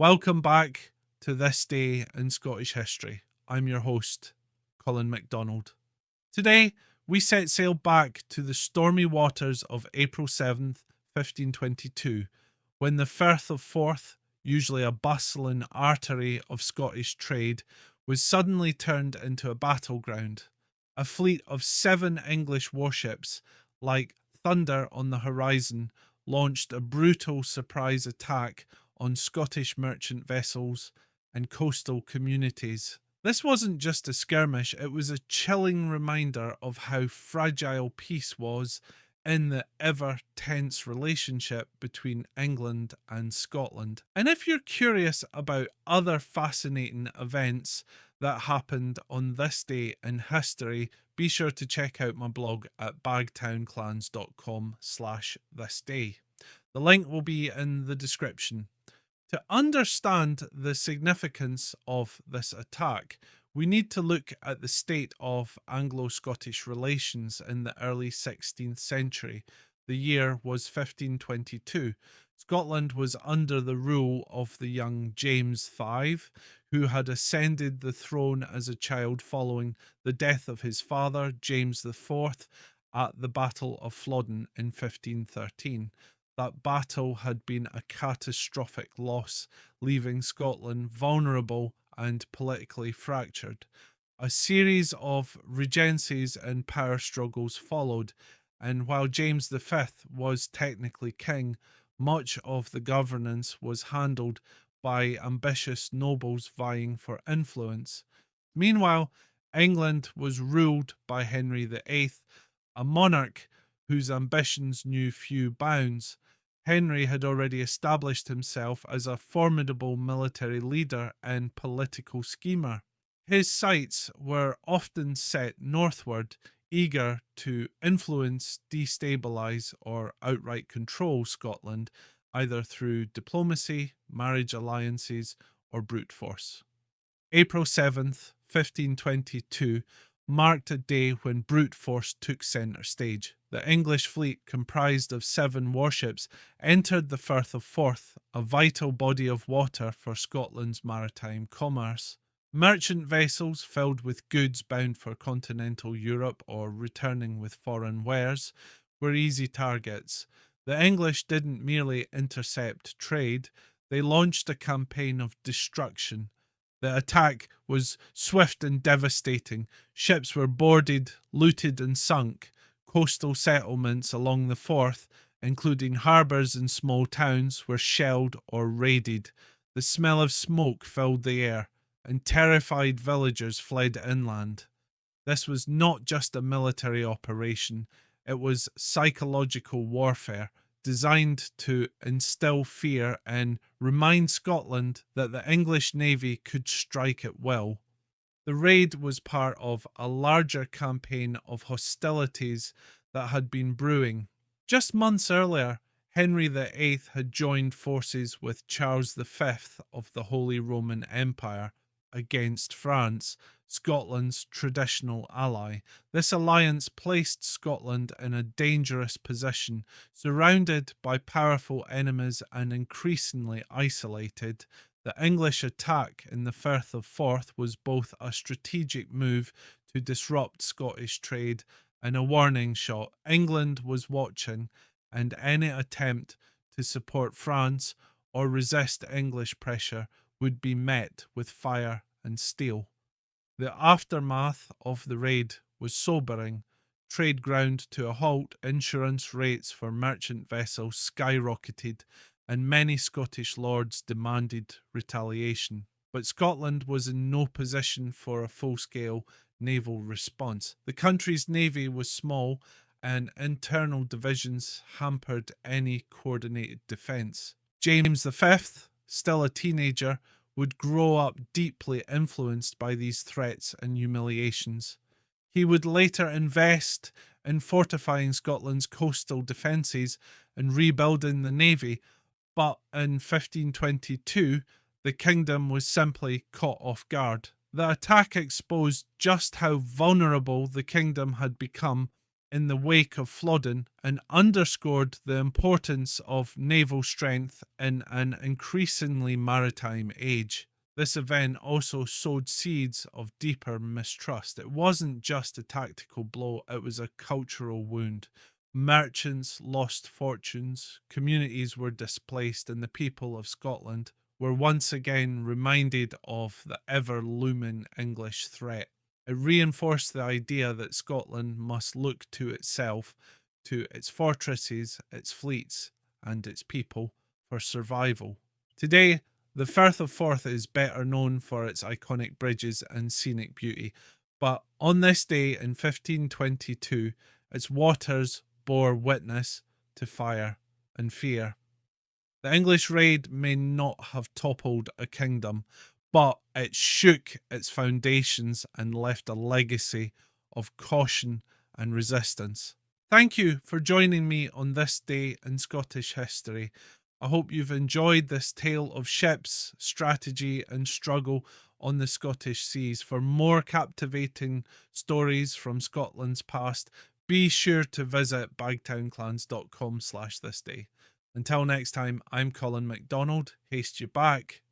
Welcome back to This Day in Scottish History. I'm your host, Colin MacDonald. Today, we set sail back to the stormy waters of April 7th, 1522, when the Firth of Forth, usually a bustling artery of Scottish trade, was suddenly turned into a battleground. A fleet of 7 English warships, like thunder on the horizon, launched a brutal surprise attack on Scottish merchant vessels and coastal communities. This wasn't just a skirmish, it was a chilling reminder of how fragile peace was in the ever tense relationship between England and Scotland. And if you're curious about other fascinating events that happened on this day in history, be sure to check out my blog at bagtownclans.com/thisday. The link will be in the description. To understand the significance of this attack, we need to look at the state of Anglo-Scottish relations in the early 16th century. The year was 1522. Scotland was under the rule of the young James V, who had ascended the throne as a child following the death of his father, James IV, at the Battle of Flodden in 1513. That battle had been a catastrophic loss, leaving Scotland vulnerable and politically fractured. A series of regencies and power struggles followed, and while James V was technically king, much of the governance was handled by ambitious nobles vying for influence. Meanwhile, England was ruled by Henry VIII, a monarch whose ambitions knew few bounds. Henry had already established himself as a formidable military leader and political schemer. His sights were often set northward, eager to influence, destabilise, or outright control Scotland, either through diplomacy, marriage alliances, or brute force. April 7th, 1522, marked a day when brute force took centre stage. The English fleet, comprised of 7 warships, entered the Firth of Forth, a vital body of water for Scotland's maritime commerce. Merchant vessels filled with goods bound for continental Europe or returning with foreign wares were easy targets. The English didn't merely intercept trade, they launched a campaign of destruction. The attack was swift and devastating. Ships were boarded, looted and sunk. Coastal settlements along the Forth, including harbours and small towns, were shelled or raided. The smell of smoke filled the air, and terrified villagers fled inland. This was not just a military operation, it was psychological warfare designed to instill fear and remind Scotland that the English navy could strike at will. The raid was part of a larger campaign of hostilities that had been brewing. Just months earlier, Henry VIII had joined forces with Charles V of the Holy Roman Empire against France, Scotland's traditional ally. This alliance placed Scotland in a dangerous position, surrounded by powerful enemies and increasingly isolated. The English attack in the Firth of Forth was both a strategic move to disrupt Scottish trade and a warning shot. England was watching, and any attempt to support France or resist English pressure would be met with fire and steel. The aftermath of the raid was sobering. Trade ground to a halt, insurance rates for merchant vessels skyrocketed, and many Scottish lords demanded retaliation. But Scotland was in no position for a full-scale naval response. The country's navy was small, and internal divisions hampered any coordinated defence. James V, still a teenager, would grow up deeply influenced by these threats and humiliations. He would later invest in fortifying Scotland's coastal defences and rebuilding the navy, but in 1522 the kingdom was simply caught off guard. The attack exposed just how vulnerable the kingdom had become in the wake of Flodden and underscored the importance of naval strength in an increasingly maritime age. This event also sowed seeds of deeper mistrust. It wasn't just a tactical blow, it was a cultural wound. Merchants lost fortunes, communities were displaced, and the people of Scotland were once again reminded of the ever looming English threat. It reinforced the idea that Scotland must look to itself, to its fortresses, its fleets, and its people for survival. Today, the Firth of Forth is better known for its iconic bridges and scenic beauty, but on this day in 1522, its waters bore witness to fire and fear. The English raid may not have toppled a kingdom, but it shook its foundations and left a legacy of caution and resistance. Thank you for joining me on this day in Scottish history. I hope you've enjoyed this tale of ships, strategy, and struggle on the Scottish seas. For more captivating stories from Scotland's past, be sure to visit bagtownclans.com/thisday. Until next time, I'm Colin MacDonald. Haste you back.